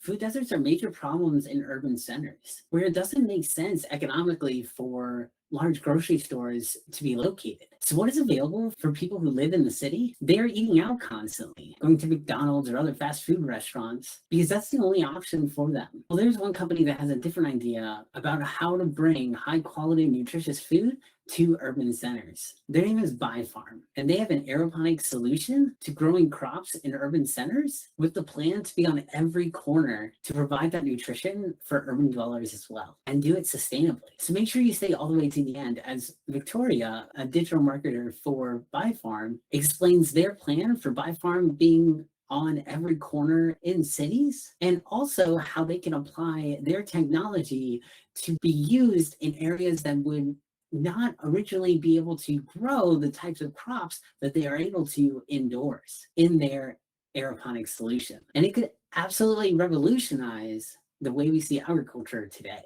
Food deserts are major problems in urban centers where it doesn't make sense economically for large grocery stores to be located. So what is available for people who live in the city? They're eating out constantly, going to McDonald's or other fast food restaurants because that's the only option for them. Well, there's one company that has a different idea about how to bring high quality, nutritious food to urban centers. Their name is BiFarm, and they have an aeroponic solution to growing crops in urban centers with the plan to be on every corner to provide that nutrition for urban dwellers as well and do it sustainably. So make sure you stay all the way to the end as Victoria, a digital marketer for BiFarm, explains their plan for BiFarm being on every corner in cities, and also how they can apply their technology to be used in areas that would not originally be able to grow the types of crops that they are able to indoors in their aeroponic solution. And it could absolutely revolutionize the way we see agriculture today.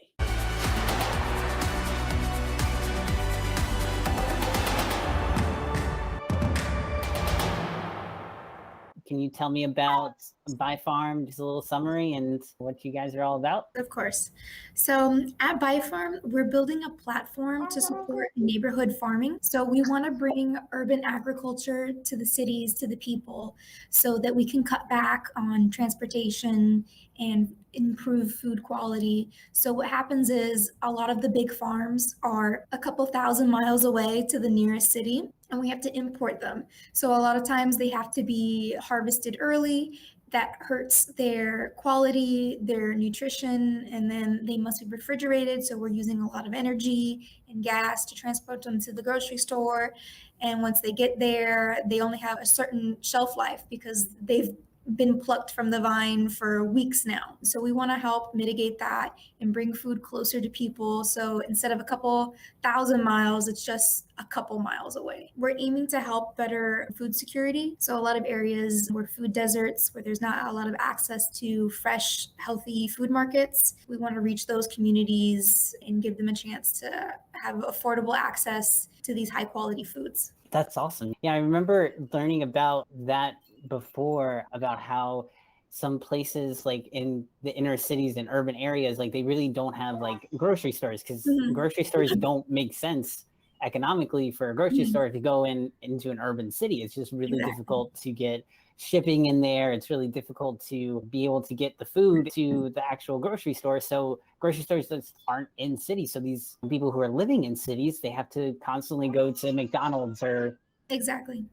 Can you tell me about BiFarm, just a little summary and what you guys are all about? Of course. So at BiFarm, we're building a platform to support neighborhood farming. So we want to bring urban agriculture to the cities, to the people, so that we can cut back on transportation and improve food quality. So what happens is a lot of the big farms are a couple thousand miles away to the nearest city, and we have to import them. So a lot of times they have to be harvested early. That hurts their quality, their nutrition, and then they must be refrigerated. So we're using a lot of energy and gas to transport them to the grocery store. And once they get there, they only have a certain shelf life because they've been plucked from the vine for weeks now. So we want to help mitigate that and bring food closer to people. So instead of a couple thousand miles, it's just a couple miles away. We're aiming to help better food security. So a lot of areas where food deserts, where there's not a lot of access to fresh, healthy food markets, we want to reach those communities and give them a chance to have affordable access to these high quality foods. That's awesome. Yeah, I remember learning about that before, about how some places like in the inner cities and urban areas, like they really don't have like grocery stores because grocery stores don't make sense economically for a grocery store to go into an urban city. It's just really difficult to get shipping in there. It's really difficult to be able to get the food to the actual grocery store. So grocery stores just aren't in cities. So these people who are living in cities, they have to constantly go to McDonald's or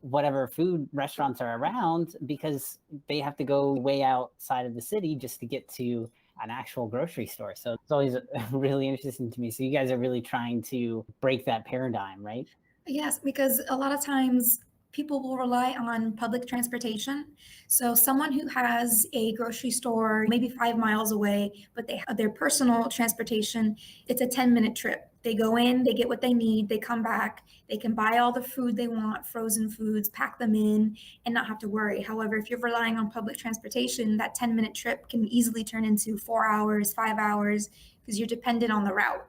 whatever food restaurants are around because they have to go way outside of the city just to get to an actual grocery store. So it's always really interesting to me. So you guys are really trying to break that paradigm, right? Yes, because a lot of times people will rely on public transportation. So someone who has a grocery store maybe 5 miles away, but they have their personal transportation, it's a 10-minute trip. They go in, they get what they need, they come back, they can buy all the food they want, frozen foods, pack them in, and not have to worry. However, if you're relying on public transportation, that 10-minute trip can easily turn into 4 hours, 5 hours, because you're dependent on the route.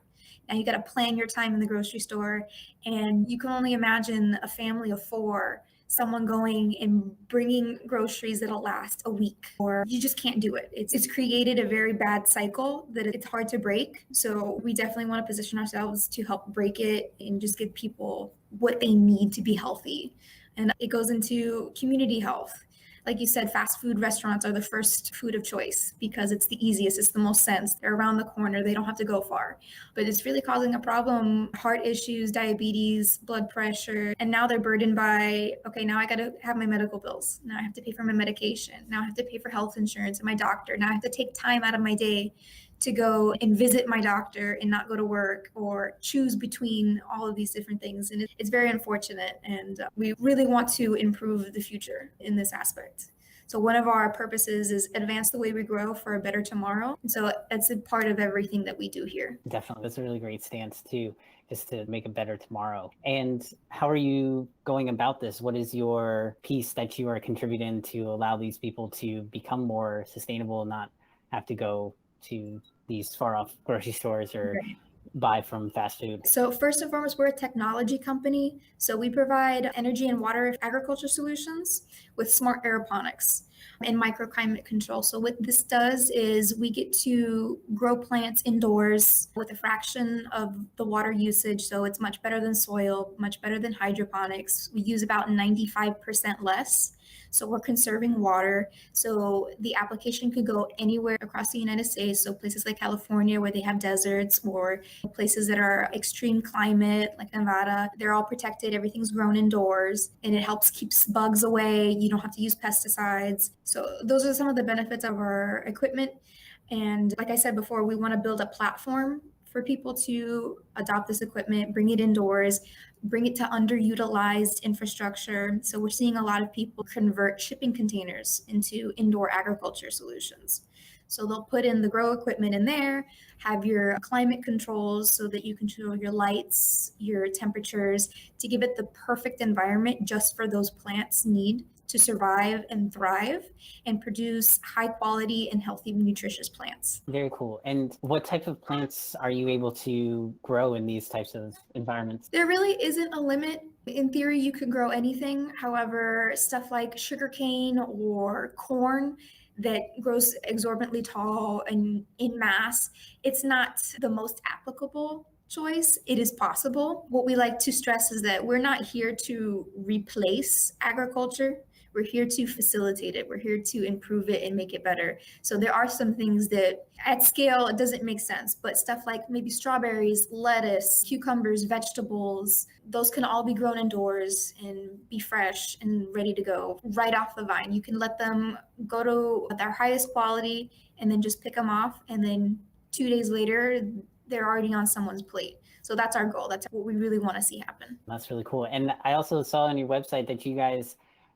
Now you got to plan your time in the grocery store, and you can only imagine a family of 4, someone going and bringing groceries that'll last a week, or you just can't do it. It's created a very bad cycle that it's hard to break. So we definitely want to position ourselves to help break it and just give people what they need to be healthy. And it goes into community health. Like you said, fast food restaurants are the first food of choice because it's the easiest, it's the most sense. They're around the corner, they don't have to go far. But it's really causing a problem, heart issues, diabetes, blood pressure. And now they're burdened by, okay, now I got to have my medical bills. Now I have to pay for my medication. Now I have to pay for health insurance and my doctor. Now I have to take time out of my day to go and visit my doctor and not go to work or choose between all of these different things. And it's very unfortunate. And we really want to improve the future in this aspect. So one of our purposes is advance the way we grow for a better tomorrow. And so that's a part of everything that we do here. Definitely. That's a really great stance too, just to make a better tomorrow. And how are you going about this? What is your piece that you are contributing to allow these people to become more sustainable and not have to go to these far off grocery stores or buy from fast food? So first and foremost, we're a technology company. So we provide energy and water agriculture solutions with smart aeroponics and microclimate control. So what this does is we get to grow plants indoors with a fraction of the water usage. So it's much better than soil, much better than hydroponics. We use about 95% less. So we're conserving water. So the application could go anywhere across the United States. So places like California where they have deserts, or places that are extreme climate like Nevada, they're all protected. Everything's grown indoors and it helps keeps bugs away. You don't have to use pesticides. So those are some of the benefits of our equipment. And like I said before, we want to build a platform for people to adopt this equipment, bring it indoors, bring it to underutilized infrastructure. So we're seeing a lot of people convert shipping containers into indoor agriculture solutions. So they'll put in the grow equipment in there, have your climate controls so that you control your lights, your temperatures, to give it the perfect environment just for those plants need to survive and thrive and produce high quality and healthy, nutritious plants. Very cool. And what type of plants are you able to grow in these types of environments? There really isn't a limit. In theory, you can grow anything. However, stuff like sugarcane or corn that grows exorbitantly tall and in mass, it's not the most applicable choice. It is possible. What we like to stress is that we're not here to replace agriculture. We're here to facilitate it. We're here to improve it and make it better. So there are some things that at scale, it doesn't make sense, but stuff like maybe strawberries, lettuce, cucumbers, vegetables, those can all be grown indoors and be fresh and ready to go right off the vine. You can let them go to their highest quality and then just pick them off. And then 2 days later, they're already on someone's plate. So that's our goal. That's what we really want to see happen. That's really cool. And I also saw on your website that you guys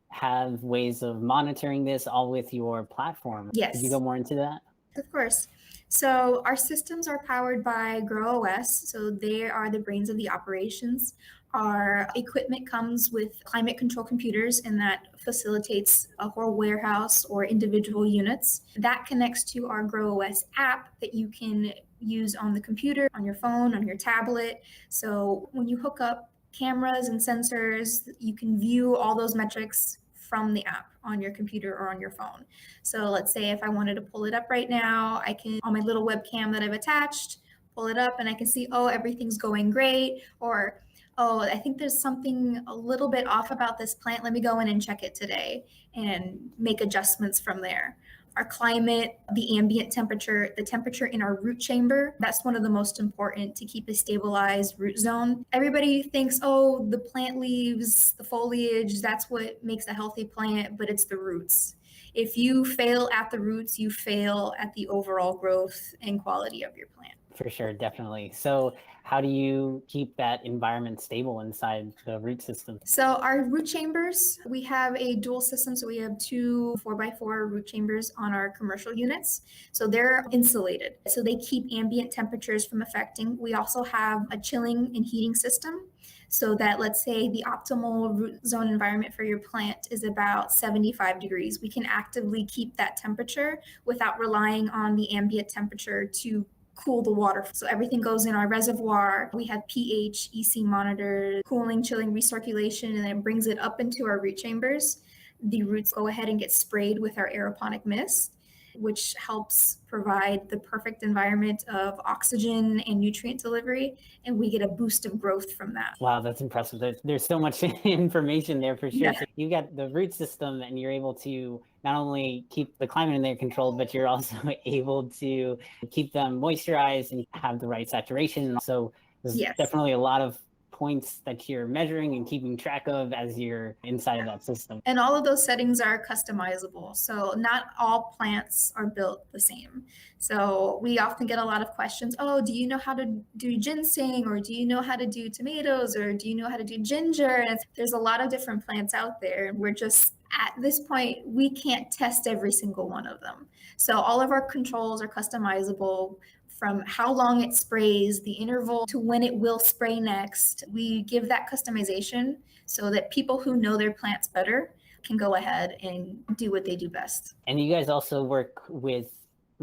have ways of monitoring this all with your platform. Yes. Could you go more into that? Of course. So our systems are powered by GrowOS. So they are the brains of the operations. Our equipment comes with climate control computers, and that facilitates a whole warehouse or individual units. That connects to our GrowOS app that you can use on the computer, on your phone, on your tablet. So when you hook up cameras and sensors, you can view all those metrics from the app on your computer or on your phone. So let's say if I wanted to pull it up right now, I can, on my little webcam that I've attached, pull it up and I can see, oh, everything's going great. Or, oh, I think there's something a little bit off about this plant. Let me go in and check it today and make adjustments from there. Our climate, the ambient temperature, the temperature in our root chamber, that's one of the most important to keep a stabilized root zone. Everybody thinks, oh, the plant leaves, the foliage, that's what makes a healthy plant, but it's the roots. If you fail at the roots, you fail at the overall growth and quality of your plant. For sure, definitely. So how do you keep that environment stable inside the root system? So our root chambers, we have a dual system. So we have two 4x4 root chambers on our commercial units. So they're insulated. So they keep ambient temperatures from affecting. We also have a chilling and heating system, so that let's say the optimal root zone environment for your plant is about 75 degrees. We can actively keep that temperature without relying on the ambient temperature to cool the water. So everything goes in our reservoir. We have pH, EC monitored, cooling, chilling, recirculation, and then it brings it up into our root chambers. The roots go ahead and get sprayed with our aeroponic mist, which helps provide the perfect environment of oxygen and nutrient delivery, and we get a boost of growth from that. Wow, that's impressive. There's so much information there for sure. Yeah. So you got the root system and you're able to not only keep the climate in there controlled, but you're also able to keep them moisturized and have the right saturation. So there's Yes. definitely a lot of points that you're measuring and keeping track of as you're inside of that system. And all of those settings are customizable. So not all plants are built the same. So we often get a lot of questions. Oh, do you know how to do ginseng? Or do you know how to do tomatoes? Or do you know how to do ginger? And there's a lot of different plants out there. And we're just, at this point, we can't test every single one of them. So all of our controls are customizable, from how long it sprays, the interval to when it will spray next. We give that customization so that people who know their plants better can go ahead and do what they do best. And you guys also work with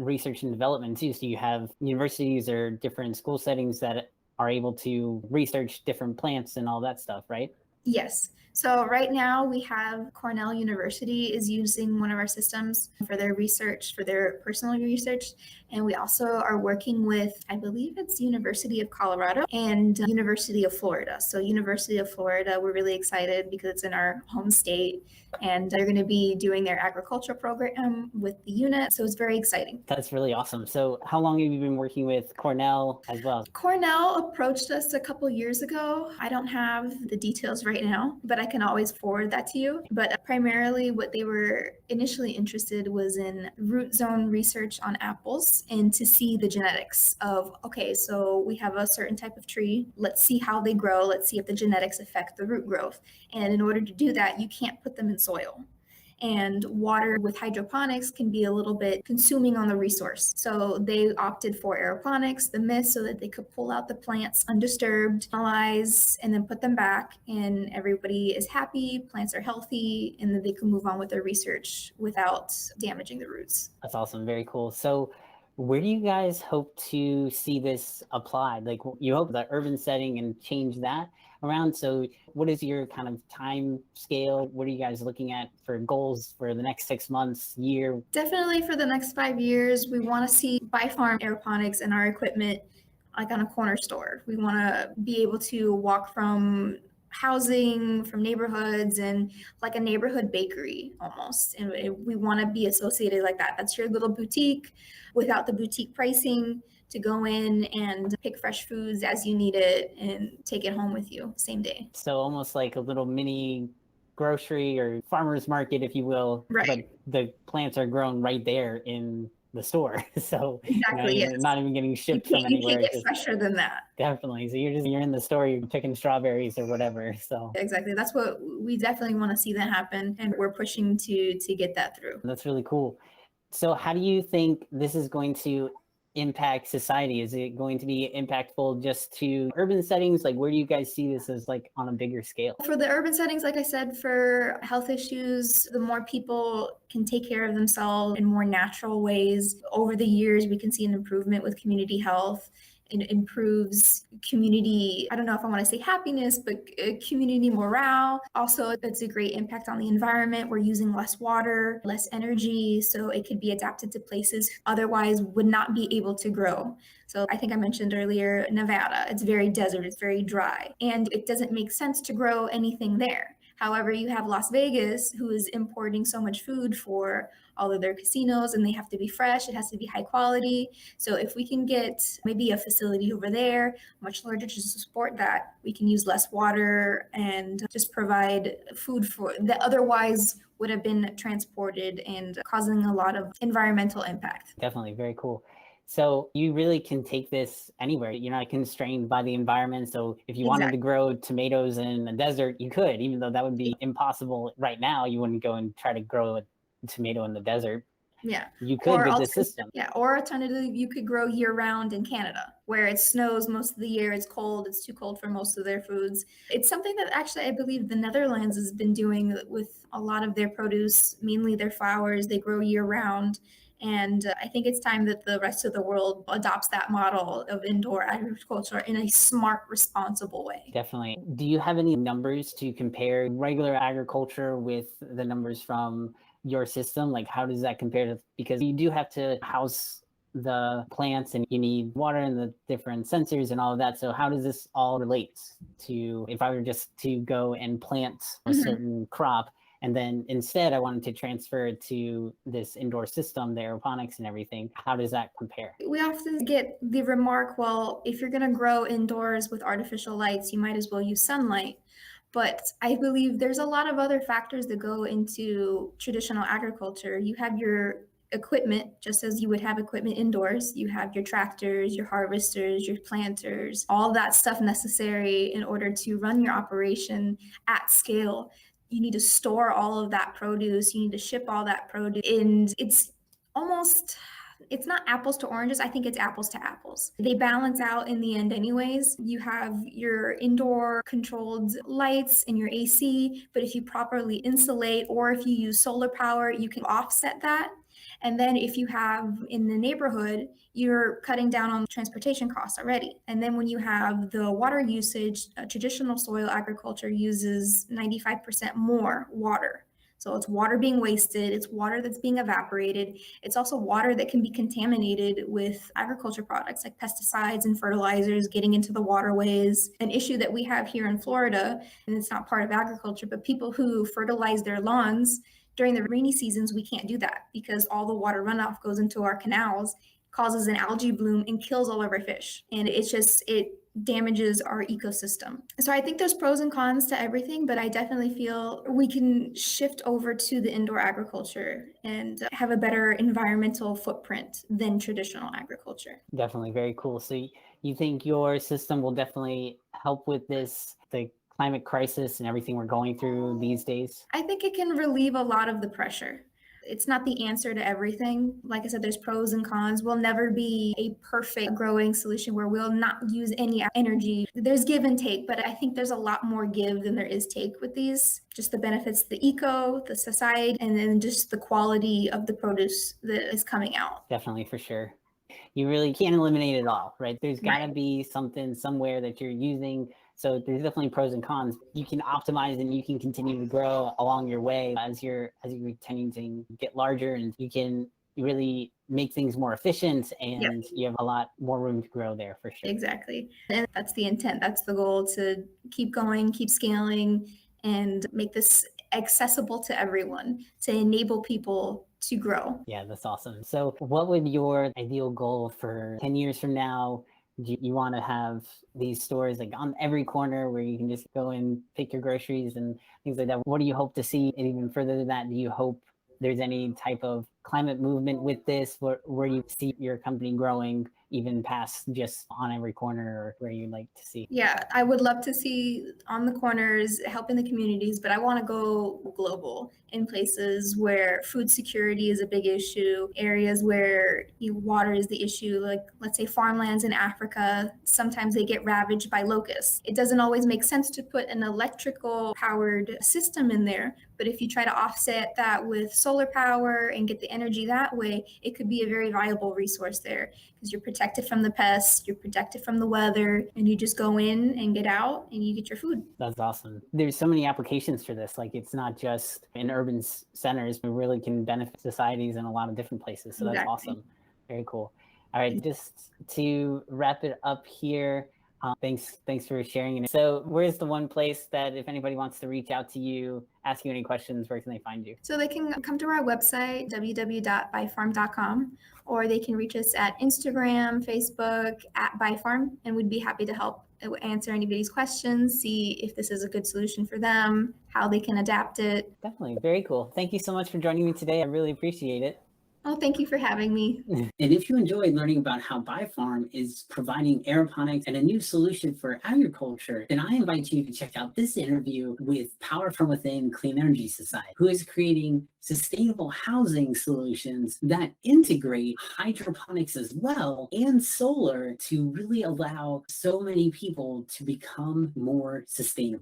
research and development too. So you have universities or different school settings that are able to research different plants and all that stuff, right? Yes. So right now we have Cornell University is using one of our systems for their research, for their personal research. And we also are working with, I believe it's University of Colorado and University of Florida. So University of Florida, we're really excited because it's in our home state and they're going to be doing their agriculture program with the unit. So it's very exciting. That's really awesome. So how long have you been working with Cornell as well? Cornell approached us a couple years ago. I don't have the details right now, but I can always forward that to you. But primarily, what they were initially interested was in root zone research on apples and to see the genetics of, okay, so we have a certain type of tree. Let's see how they grow. Let's see if the genetics affect the root growth. And in order to do that, you can't put them in soil. And water with hydroponics can be a little bit consuming on the resource. So they opted for aeroponics, the mist, so that they could pull out the plants undisturbed, analyze, and then put them back. And everybody is happy, plants are healthy, and then they can move on with their research without damaging the roots. That's awesome. Very cool. So where do you guys hope to see this applied? Like you hope the urban setting and change that around. So what is your kind of time scale? What are you guys looking at for goals for the next 6 months, year? Definitely for the next 5 years, we want to see BiFarm aeroponics and our equipment like on a corner store. We want to be able to walk from housing, from neighborhoods, and like a neighborhood bakery almost. And we want to be associated like that. That's your little boutique without the boutique pricing, to go in and pick fresh foods as you need it and take it home with you same day. So almost like a little mini grocery or farmer's market, if you will, Right. but the plants are grown right there in the store. So Exactly, you're yes. not even getting shipped from You anywhere. can't get fresher than that. Definitely. So you're in the store, you're picking strawberries or whatever. So Exactly. That's what we definitely want to see that happen. And we're pushing to get that through. that's really cool. So how do you think this is going to impact society? Is it going to be impactful just to urban settings? Like where do you guys see this as like on a bigger scale? For the urban settings, like I said, for health issues, the more people can take care of themselves in more natural ways. Over the years, we can see an improvement with community health. It improves community, I don't know if I want to say happiness, but community morale. Also, it's a great impact on the environment. We're using less water, less energy, so it could be adapted to places otherwise would not be able to grow. So I think I mentioned earlier, Nevada, it's very desert, it's very dry, and it doesn't make sense to grow anything there. However, you have Las Vegas, who is importing so much food for all of their casinos, and they have to be fresh. It has to be high quality. So if we can get maybe a facility over there, much larger, to support that, we can use less water and just provide food for that otherwise would have been transported and causing a lot of environmental impact. Definitely. Very cool. So you really can take this anywhere. You're not constrained by the environment. So if you wanted to grow tomatoes in a desert, you could, even though that would be impossible right now. You wouldn't go and try to grow a tomato in the desert. Yeah. You could with this system. Yeah. Or alternatively, you could grow year round in Canada, where it snows most of the year. It's cold. It's too cold for most of their foods. It's something that actually I believe the Netherlands has been doing with a lot of their produce, mainly their flowers. They grow year round. And I think it's time that the rest of the world adopts that model of indoor agriculture in a smart, responsible way. Definitely. Do you have any numbers to compare regular agriculture with the numbers from your system? Like how does that compare to, because you do have to house the plants and you need water and the different sensors and all of that. So how does this all relate to if I were just to go and plant a certain crop? And then instead, I wanted to transfer it to this indoor system, the aeroponics and everything. How does that compare? We often get the remark, well, if you're going to grow indoors with artificial lights, you might as well use sunlight. But I believe there's a lot of other factors that go into traditional agriculture. You have your equipment, just as you would have equipment indoors. You have your tractors, your harvesters, your planters, all that stuff necessary in order to run your operation at scale. You need to store all of that produce. You need to ship all that produce. And it's not apples to oranges. I think it's apples to apples. They balance out in the end anyways. You have your indoor controlled lights and your AC, but if you properly insulate or if you use solar power, you can offset that. And then if you have in the neighborhood, you're cutting down on transportation costs already. And then when you have the water usage, traditional soil agriculture uses 95% more water. So it's water being wasted, it's water that's being evaporated. It's also water that can be contaminated with agriculture products like pesticides and fertilizers getting into the waterways. An issue that we have here in Florida, and it's not part of agriculture, but people who fertilize their lawns during the rainy seasons, we can't do that because all the water runoff goes into our canals, causes an algae bloom, and kills all of our fish. And it damages our ecosystem. So I think there's pros and cons to everything, but I definitely feel we can shift over to the indoor agriculture and have a better environmental footprint than traditional agriculture. Definitely very cool. So you think your system will definitely help with the climate crisis and everything we're going through these days? I think it can relieve a lot of the pressure. It's not the answer to everything. Like I said, there's pros and cons. We'll never be a perfect growing solution where we'll not use any energy. There's give and take, but I think there's a lot more give than there is take with these. Just the benefits, the eco, the society, and then just the quality of the produce that is coming out. Definitely, for sure. You really can't eliminate it all, right? There's got to Right. be something somewhere that you're using. So there's definitely pros and cons. You can optimize and you can continue to grow along your way as you're tending to get larger, and you can really make things more efficient, Yep. and you have a lot more room to grow there for sure. Exactly. And that's the intent. That's the goal, to keep going, keep scaling, and make this accessible to everyone, to enable people to grow. Yeah, that's awesome. So what would your ideal goal for 10 years from now? Do you want to have these stores like on every corner where you can just go and pick your groceries and things like that? What do you hope to see? And even further than that, do you hope there's any type of climate movement with this where you see your company growing even past just on every corner, or where you'd like to see? Yeah, I would love to see on the corners, helping the communities, but I want to go global in places where food security is a big issue, areas where water is the issue, like let's say farmlands in Africa, sometimes they get ravaged by locusts. It doesn't always make sense to put an electrical powered system in there, but if you try to offset that with solar power and get the energy that way, it could be a very viable resource there, because you're protected from the pests, you're protected from the weather, and you just go in and get out and you get your food. That's awesome. There's so many applications for this. Like, it's not just in urban centers, but really can benefit societies in a lot of different places. So that's Exactly. awesome. Very cool. All right, just to wrap it up here, thanks for sharing. So where's the one place that if anybody wants to reach out to you, ask you any questions, where can they find you? So they can come to our website, www.bifarm.com, or they can reach us at Instagram, Facebook, at BiFarm, and we'd be happy to help answer anybody's questions, see if this is a good solution for them, how they can adapt it. Definitely. Very cool. Thank you so much for joining me today. I really appreciate it. Oh, thank you for having me. And if you enjoyed learning about how BiFarm is providing aeroponics and a new solution for agriculture, then I invite you to check out this interview with Power from Within Clean Energy Society, who is creating sustainable housing solutions that integrate hydroponics as well and solar to really allow so many people to become more sustainable.